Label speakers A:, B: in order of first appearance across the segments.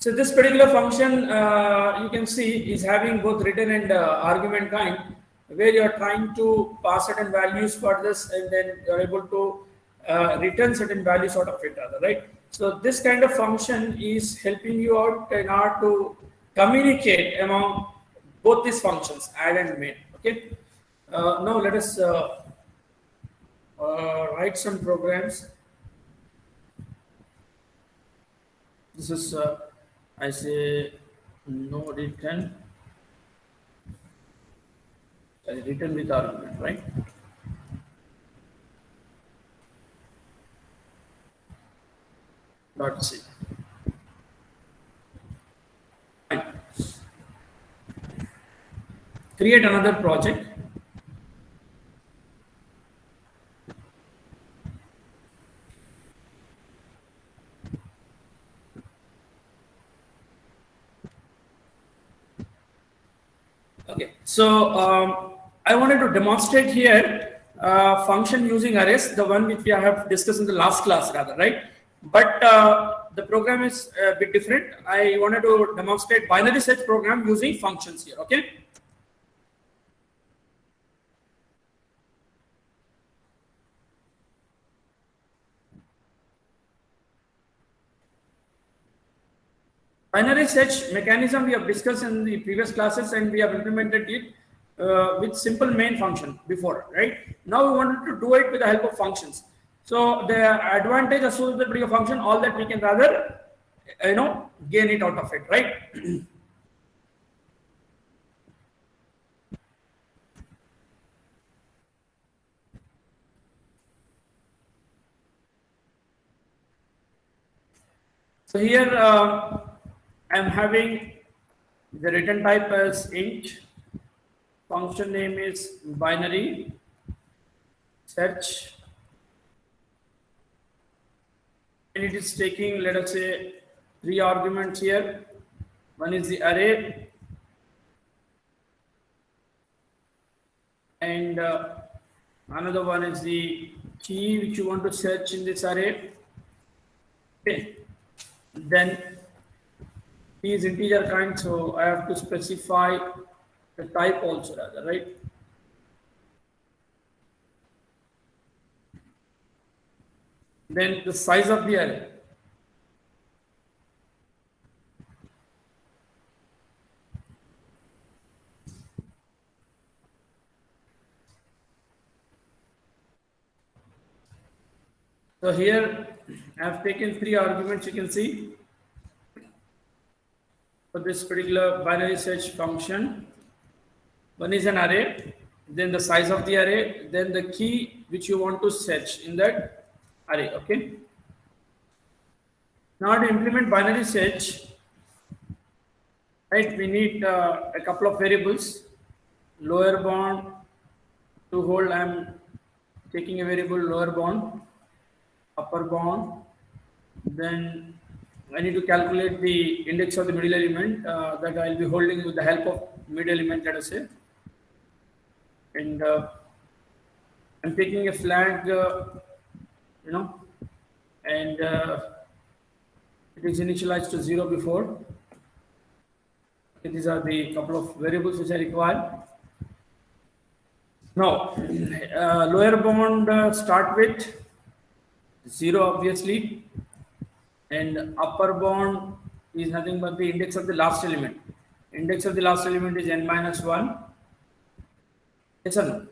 A: So this particular function, you can see, is having both written and argument kind, where you are trying to pass certain values for this, and then you are able to return certain values out of it, right? So this kind of function is helping you out in order to communicate among both these functions, add and main. Okay. Now let us write some programs. This is I say no return, return with argument, right? Dot C. Create another project. Okay, so I wanted to demonstrate here function using arrays, the one which we have discussed in the last class, rather, right? But the program is a bit different. I wanted to demonstrate binary search program using functions here. Okay. Binary search mechanism we have discussed in the previous classes, and we have implemented it with simple main function before, right? Now we wanted to do it with the help of functions. So the advantage associated with a function, all that we can rather, gain it out of it, right? So here I'm having the return type as int, function name is binary search, and it is taking, let us say, 3 arguments here. One is the array, and another one is the key which you want to search in this array. Okay. Then key is integer kind, so I have to specify the type also, rather, right? Then the size of the array. So here I have taken 3 arguments, you can see, for this particular binary search function. One is an array, then the size of the array, then the key which you want to search in that array. Okay. Now to implement binary search, right, we need a couple of variables. Lower bound to hold, I'm taking a variable lower bound, upper bound. Then I need to calculate the index of the middle element that I'll be holding with the help of mid element, let us say. And I'm taking a flag, and it is initialized to 0 before. These are the couple of variables which I require. Now, lower bound start with 0, obviously, and upper bound is nothing but the index of the last element. Index of the last element is n-1. Yes or no?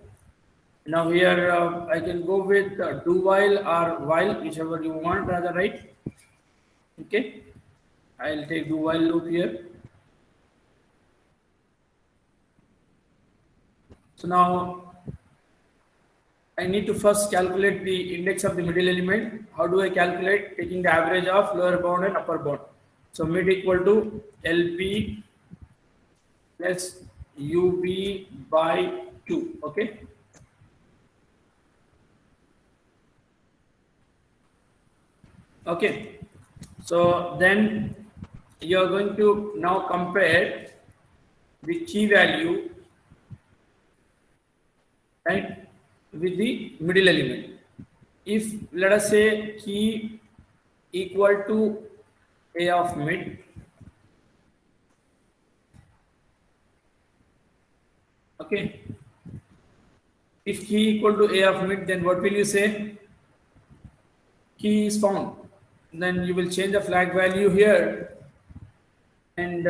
A: Now here I can go with do while or while, whichever you want, rather, right? Okay, I'll take do while loop here. So now I need to first calculate the index of the middle element. How do I calculate? Taking the average of lower bound and upper bound. So mid equal to LP plus UB by 2. Okay. Okay. So then you are going to now compare the key value, right, with the middle element. If let us say key equal to A of mid, Okay. If key equal to A of mid, then what will you say? Key is found. Then you will change the flag value here, and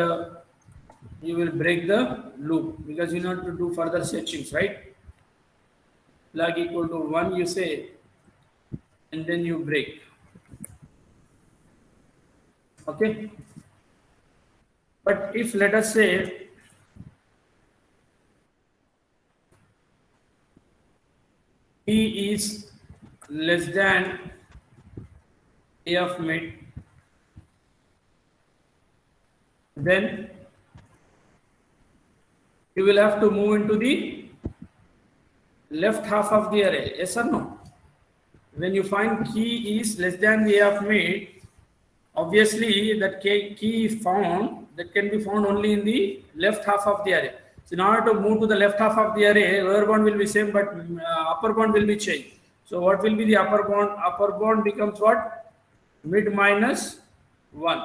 A: you will break the loop because you need to do further searchings, right? Flag equal to 1, you say, and then you break. Okay. But if let us say P is less than A of mid, then you will have to move into the left half of the array. Yes or no? When you find key is less than the A of mid, obviously that key found that can be found only in the left half of the array. So in order to move to the left half of the array, lower bound will be same, but upper bound will be changed. So what will be the upper bound? Upper bound becomes what? Mid minus 1.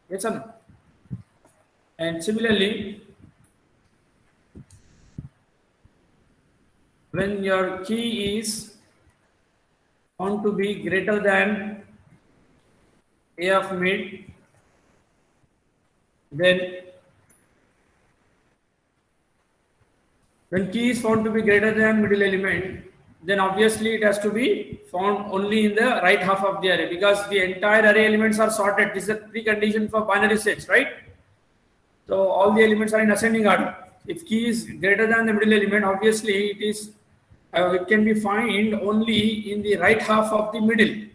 A: Yes or no? And similarly, when your key is found to be greater than A of mid, then when key is found to be greater than middle element, then obviously it has to be found only in the right half of the array because the entire array elements are sorted. This is a precondition for binary search, right? So all the elements are in ascending order. If key is greater than the middle element, obviously it can be found only in the right half of the middle,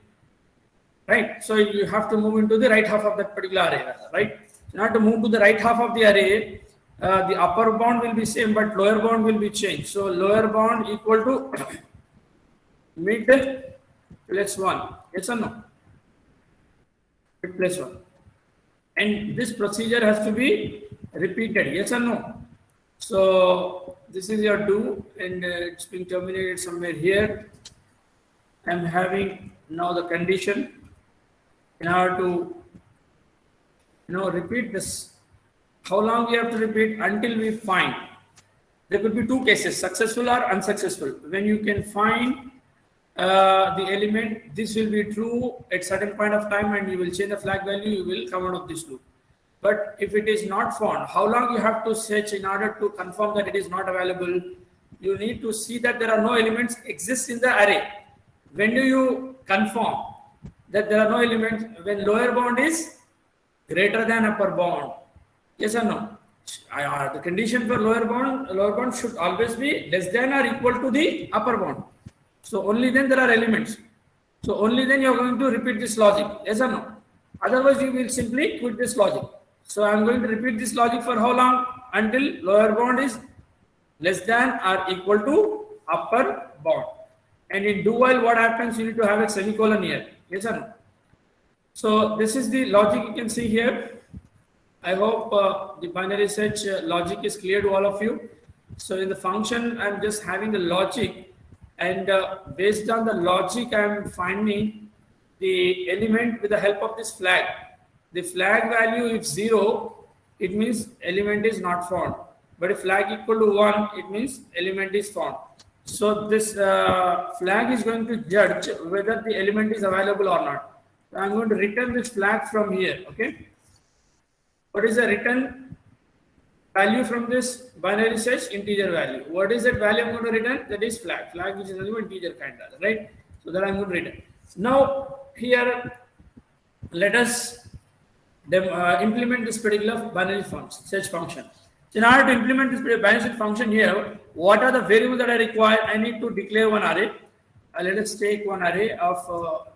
A: right? So you have to move into the right half of that particular array, right? So now to move to the right half of the array, the upper bound will be same, but lower bound will be changed. So lower bound equal to mid plus 1. Yes or no? Mid plus 1. And this procedure has to be repeated. Yes or no? So this is your do, and it's been terminated somewhere here. I'm having now the condition in order to repeat this. How long we have to repeat? Until we find. There could be two cases, successful or unsuccessful. When you can find the element, this will be true at certain point of time, and you will change the flag value, you will come out of this loop. But if it is not found, how long you have to search in order to confirm that it is not available? You need to see that there are no elements exist in the array. When do you confirm that there are no elements? When lower bound is greater than upper bound. Yes or no? The condition for lower bound should always be less than or equal to the upper bound. So only then there are elements. So only then you are going to repeat this logic. Yes or no? Otherwise you will simply quit this logic. So I am going to repeat this logic for how long? Until lower bound is less than or equal to upper bound. And in do while what happens? You need to have a semicolon here. Yes or no? So this is the logic you can see here. I hope the binary search logic is clear to all of you. So in the function, I'm just having the logic, and based on the logic, I'm finding the element with the help of this flag. The flag value, if 0, it means element is not found. But if flag equal to 1, it means element is found. So this flag is going to judge whether the element is available or not. So I'm going to return this flag from here. Okay. What is the return value from this binary search? Integer value. What is that value I'm going to return? That is flag. Flag which is an integer kind of, right? So that I'm going to return. Now here, let us implement this particular binary function, search function. So in order to implement this binary search function here, what are the variables that I require? I need to declare one array. Let us take one array of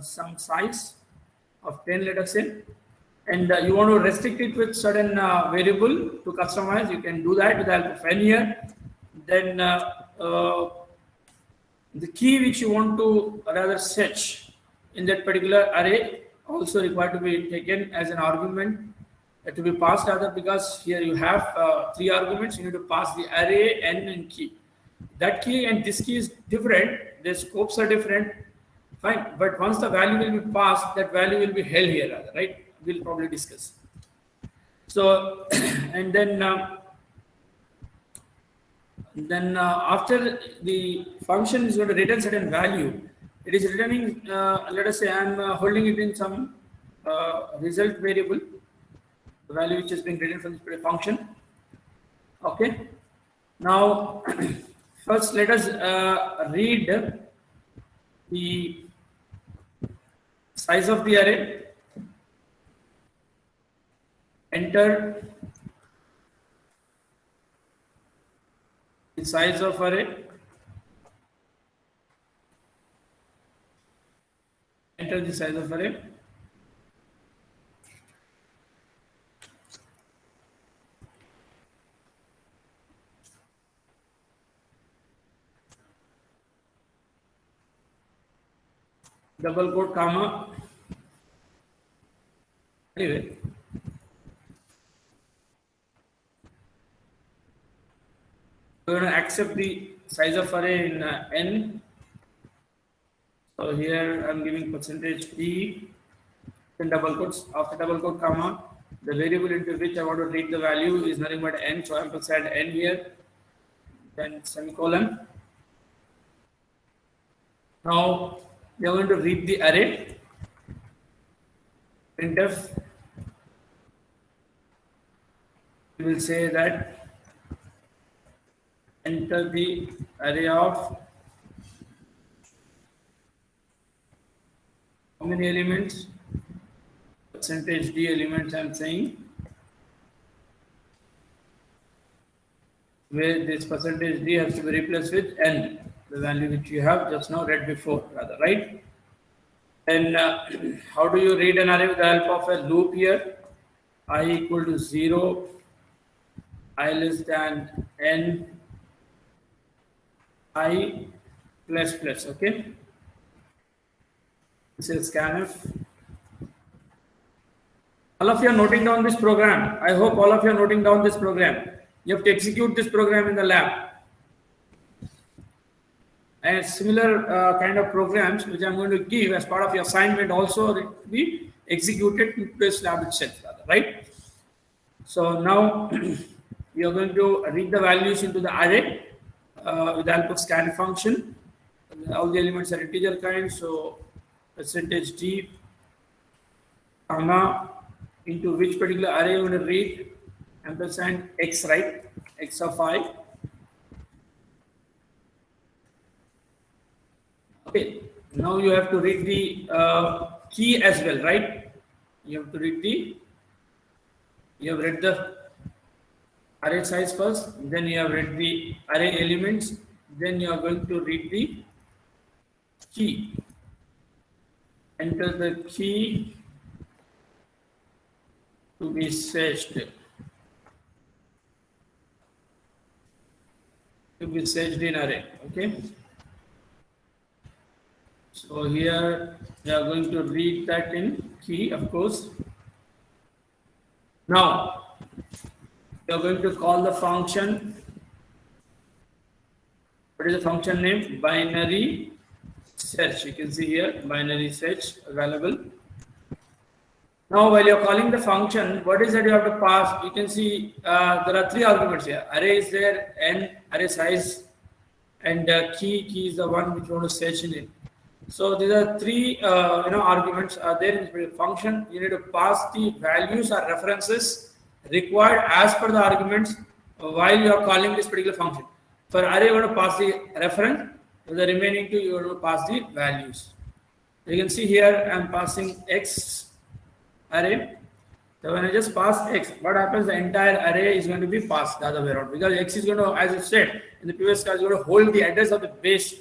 A: some size of 10, let us say. And you want to restrict it with certain variable to customize, you can do that with the help of n here. Then the key which you want to rather search in that particular array also required to be taken as an argument to be passed rather, because here you have 3 arguments. You need to pass the array, n, and key. That key and this key is different, their scopes are different, fine, but once the value will be passed, that value will be held here rather, right? We'll probably discuss. So and then Then after the function is going to return certain value, it is returning, let us say I am holding it in some result variable, the value which is being written from this function. Okay. Now, first let us read the size of the array. Enter the size of array. Enter the size of array. Double quote, comma. Anyway, we're going to accept the size of array in n. So here I'm giving percentage d, then double quotes. After double quote, comma, the variable into which I want to read the value is nothing but n. So I'm going to add n here, then semicolon. Now we are going to read the array. Printf, we will say that enter the array of how many elements? Percentage d elements I'm saying, where this percentage d has to be replaced with n, the value which you have just now read before, rather, right? And how do you read an array with the help of a loop here? I equal to 0, I less than n, I plus plus, okay? This is scanf. All of you are noting down this program. I hope all of you are noting down this program. You have to execute this program in the lab. And similar kind of programs which I'm going to give as part of your assignment also will be executed in this lab itself, right? So now we are going to read the values into the array with the help of scan function. All the elements are integer kind, so percentage d, comma, into which particular array you want to read, ampersand x, right? X of I. Okay, now you have to read the key as well, right? You have to read you have read the array size first, then you have read the array elements, then you are going to read the key. Enter the key to be searched. To be searched in array, okay? So here we are going to read that in key, of course. Now we are going to call the function. What is the function name? Binary search. You can see here binary search available. Now while you are calling the function, what is that you have to pass? You can see there are three arguments here. Array is there, n, array size, and key is the one which you want to search in it. So these are three arguments are there in the function. You need to pass the values or references required as per the arguments while you are calling this particular function. For array, you want to pass the reference. For the remaining two, you want to pass the values. You can see here I am passing x array. So when I just pass x, what happens? The entire array is going to be passed the other way around, because x is going to, as I said in the previous class, is going to hold the address of the base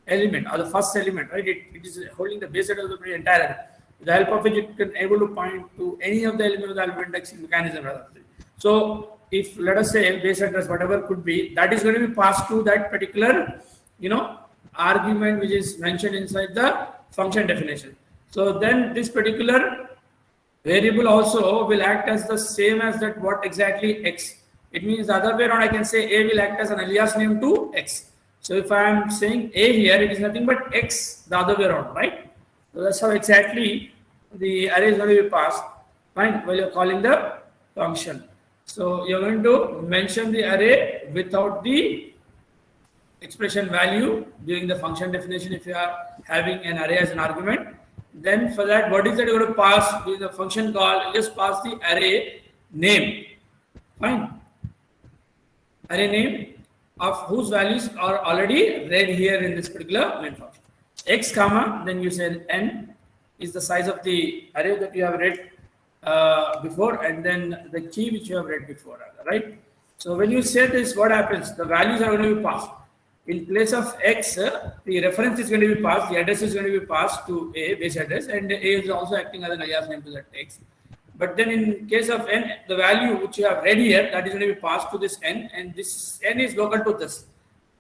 A: element or the first element, right? It is holding the base address of the entire array. With the help of which it can able to point to any of the elements of the alpha indexing mechanism. Rather. So if let us say base address, whatever could be, that is going to be passed to that particular, argument which is mentioned inside the function definition. So then this particular variable also will act as the same as that what exactly x. It means the other way around, I can say a will act as an alias name to x. So if I am saying a here, it is nothing but x the other way around, right? So that's how exactly the array is going to be passed, fine, while you're calling the function. So you're going to mention the array without the expression value during the function definition if you are having an array as an argument. Then for that, what is that you're going to pass during the function call? You just pass the array name. Fine. Array name of whose values are already read here in this particular main function. X comma, then you say n is the size of the array that you have read before, and then the key which you have read before, right? So when you say this, what happens? The values are going to be passed. In place of X, the reference is going to be passed, the address is going to be passed to A, base address, and A is also acting as an alias name to that X. But then in case of n, the value which you have read here, that is going to be passed to this n, and this n is local to this,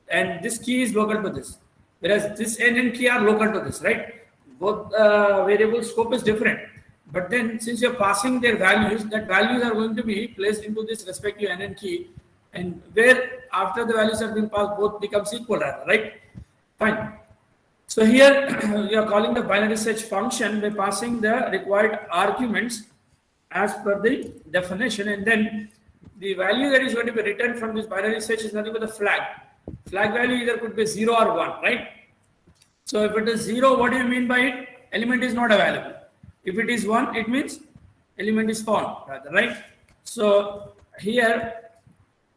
A: and this key is local to this. Whereas this n and key are local to this, right? Both variable scope is different. But then since you're passing their values, that values are going to be placed into this respective n and key, and where after the values have been passed, both becomes equal, right? Fine. So here we are calling the binary search function by passing the required arguments as per the definition, and then the value that is going to be returned from this binary search is nothing but the flag. Flag value either could be 0 or 1, right? So if it is 0, what do you mean by it? Element is not available. If it is 1, it means element is found, rather, right? So here,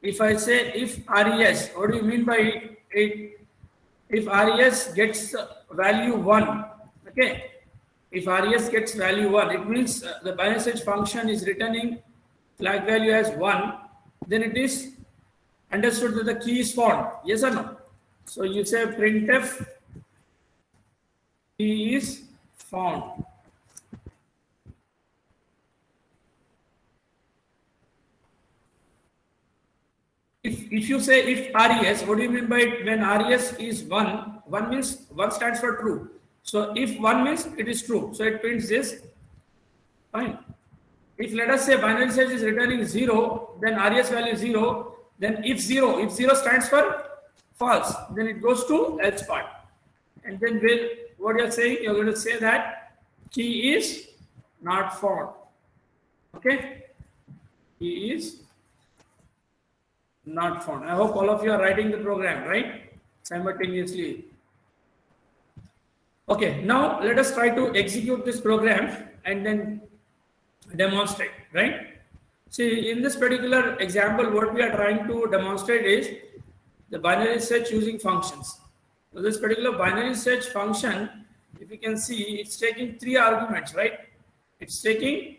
A: if I say if res, what do you mean by it? If res gets value 1, okay? If res gets value 1, it means the binary search function is returning flag value as 1, then it is understood that the key is found. Yes or no? So you say printf key is found. If you say if res, what do you mean by it? When res is 1, 1 means 1 stands for true. So if 1 means it is true, so it prints this. Fine. If let us say binary search is returning 0, then res value is 0, then if 0 stands for false, then it goes to else part. And then what you're saying, you're going to say that key is not found. Okay? Key is not found. I hope all of you are writing the program, right? Simultaneously. Okay, now let us try to execute this program and then demonstrate, right? See, in this particular example, what we are trying to demonstrate is the binary search using functions. So this particular binary search function, if you can see, it's taking 3 arguments, right? It's taking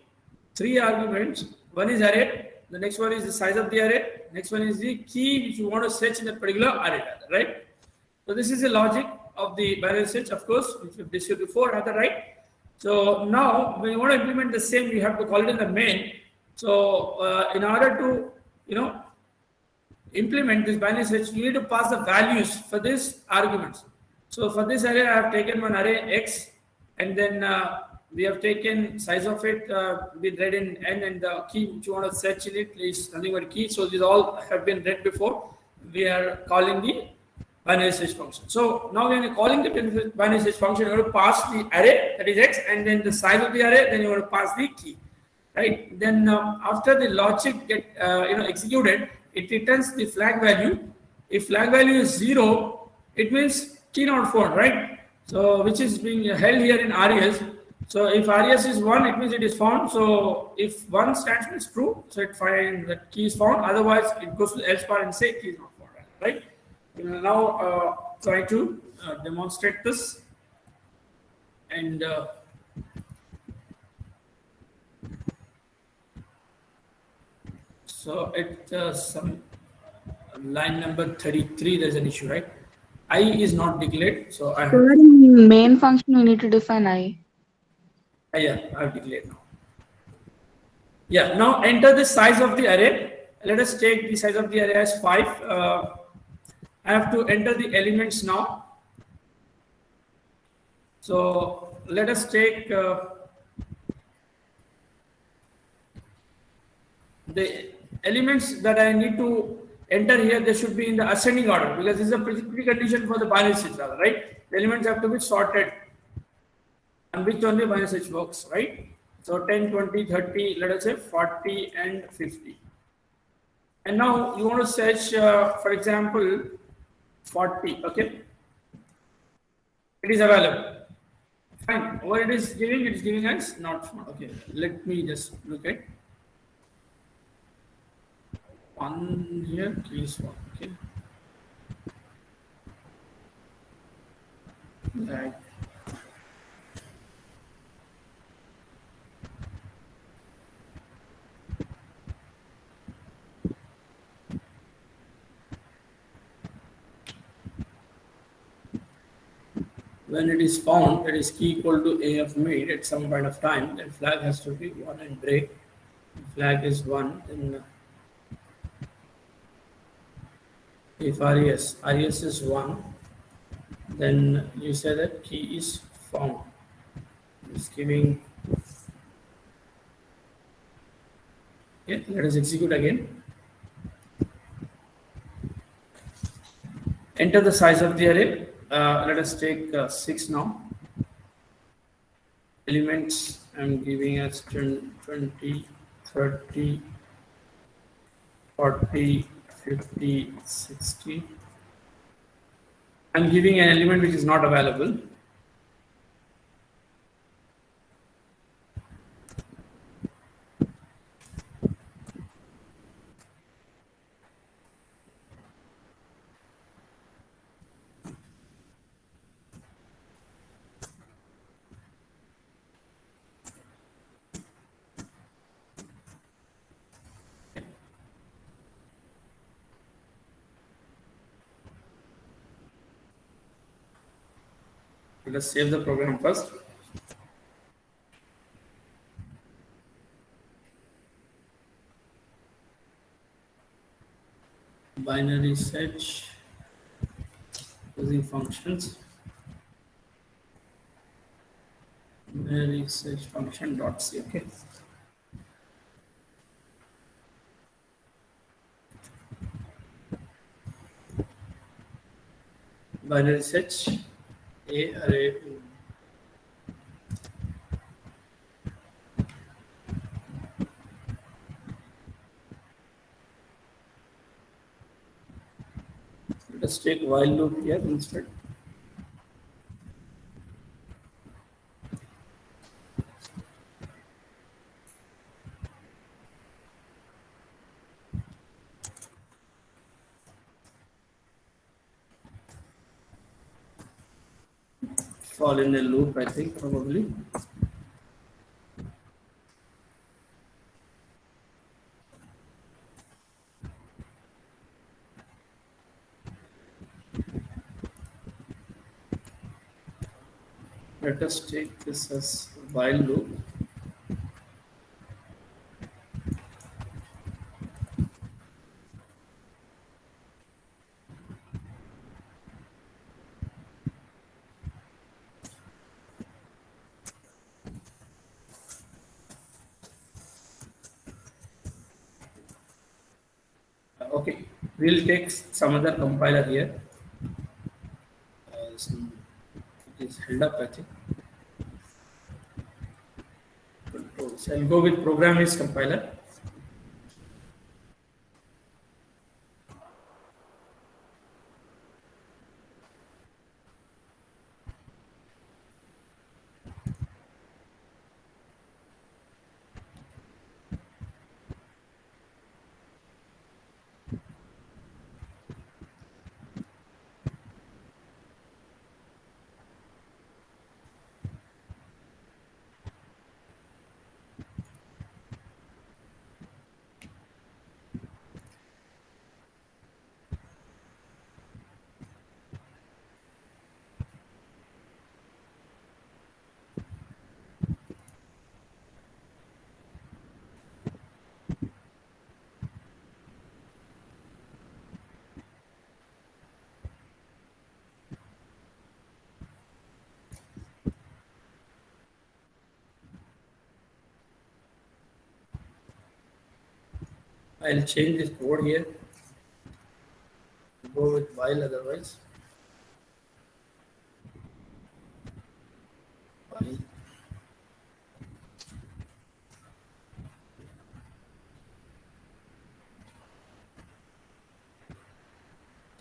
A: 3 arguments. One is array, the next one is the size of the array, next one is the key which you want to search in that particular array, right? So this is the logic of the binary search, of course, which we've discussed before, right? So now when you want to implement the same, you have to call it in the main. So in order to, implement this binary search, you need to pass the values for these arguments. So for this array, I have taken one array X, and then we have taken size of it, been read in n, and the key which you want to search in it is nothing but key. So these all have been read before. We are calling the binary search function. So now when you're calling the binary search function, you want to pass the array, that is X, and then the size of the array, then you want to pass the key, right? Then after the logic get executed, it returns the flag value. If flag value is 0, it means key not found, right? So which is being held here in res. So if res is 1, it means it is found. So if 1 stands means true, so it finds that key is found. Otherwise, it goes to else part and say key is not found, right? We will now try to demonstrate this, and so at some line number 33, there's an issue, right? I is not declared, so I have.
B: In main function, we need to define I.
A: Yeah, I've declared now. Yeah, now enter the size of the array. Let us take the size of the array as 5. I have to enter the elements now. So let us take the elements that I need to enter here. They should be in the ascending order, because this is a precondition for the binary search, right? The elements have to be sorted, and which only binary search works, right? So 10, 20, 30, let us say 40 and 50. And now you want to search, for example, 40. Okay, it is available. Fine. What it is giving? It is giving us not found. Okay, let me just look at one here. Please one. Okay, like when it is found, that is key equal to A of made at some point of time. Then flag has to be one and break. Flag is one. Then if res is one, then you say that key is found. It's giving. Okay, let us execute again. Enter the size of the array. Let us take 6 now. Elements I'm giving as 10, 20, 30, 40, 50, 60. I'm giving an element which is not available. Let us save the program first. Binary search using functions. Binary search function dot c. Okay. Binary search a array. Let us take while loop here instead. Fall in a loop, I think, probably. Let us take this as while loop. Okay, we'll take some other compiler here. It is held up, I think. Controls. I'll go with program is compiler. I'll change this code here. Go with while otherwise. While.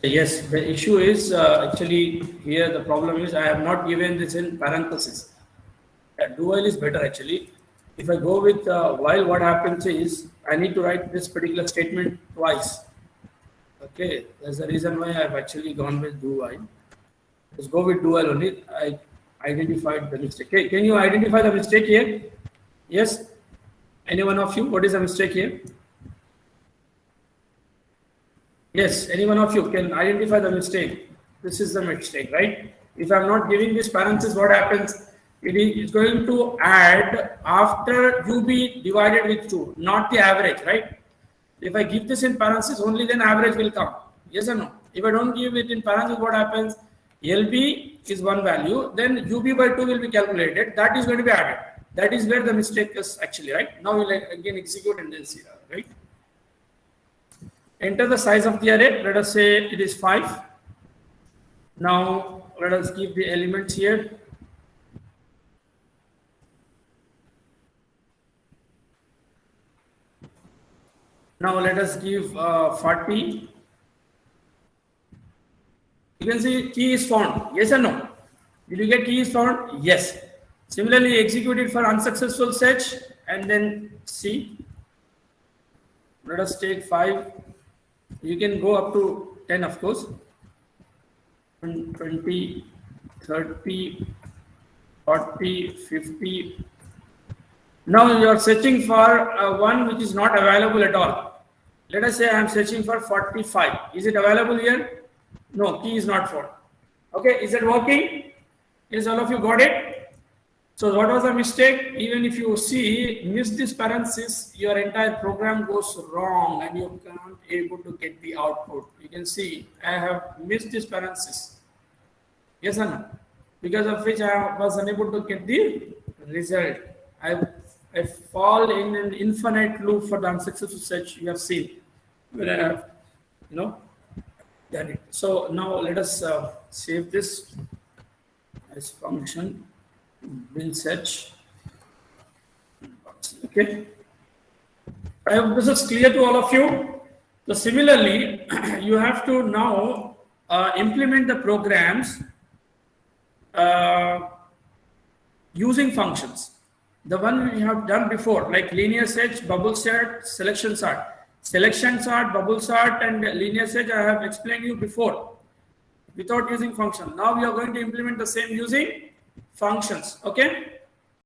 A: Yes, the issue is actually here the problem is I have not given this in parenthesis. Do while is better actually. If I go with while, what happens is I need to write this particular statement twice. Okay, that's the reason why I've actually gone with do while. Let's go with do while only. I identified the mistake. Okay, can you identify the mistake here? Yes? Any one of you? What is the mistake here? Yes, any one of you can identify the mistake. This is the mistake, right? If I'm not giving this parenthesis, what happens? It is going to add after UB divided with 2, not the average, right? If I give this in parenthesis, only then average will come. Yes or no? If I don't give it in parenthesis, what happens? LB is one value, then UB by 2 will be calculated. That is going to be added. That is where the mistake is actually, right? Now we'll again execute and then see, right? Enter the size of the array. Let us say it is 5. Now let us give the elements here. Now let us give 40. You can see key is found. Yes or no? Did you get key is found? Yes. Similarly, execute it for unsuccessful search and then see. Let us take 5. You can go up to 10, of course. 20, 30, 40, 50. Now you are searching for one which is not available at all. Let us say I am searching for 45. Is it available here? No, key is not found. Okay, is it working? Yes, all of you got it? So what was the mistake? Even if you see, miss this parenthesis, your entire program goes wrong and you can't able to get the output. You can see I have missed this parenthesis. Yes or no? Because of which I was unable to get the result. I fall in an infinite loop for the unsuccessful search you have seen. Where I have, done it. So now let us save this as function. Bin search. Okay. I hope this is clear to all of you. So similarly, you have to now implement the programs using functions. The one we have done before, like linear search, bubble sort, selection sort. Selection sort, bubble sort, and linear search I have explained you before without using function. Now we are going to implement the same using functions. Okay.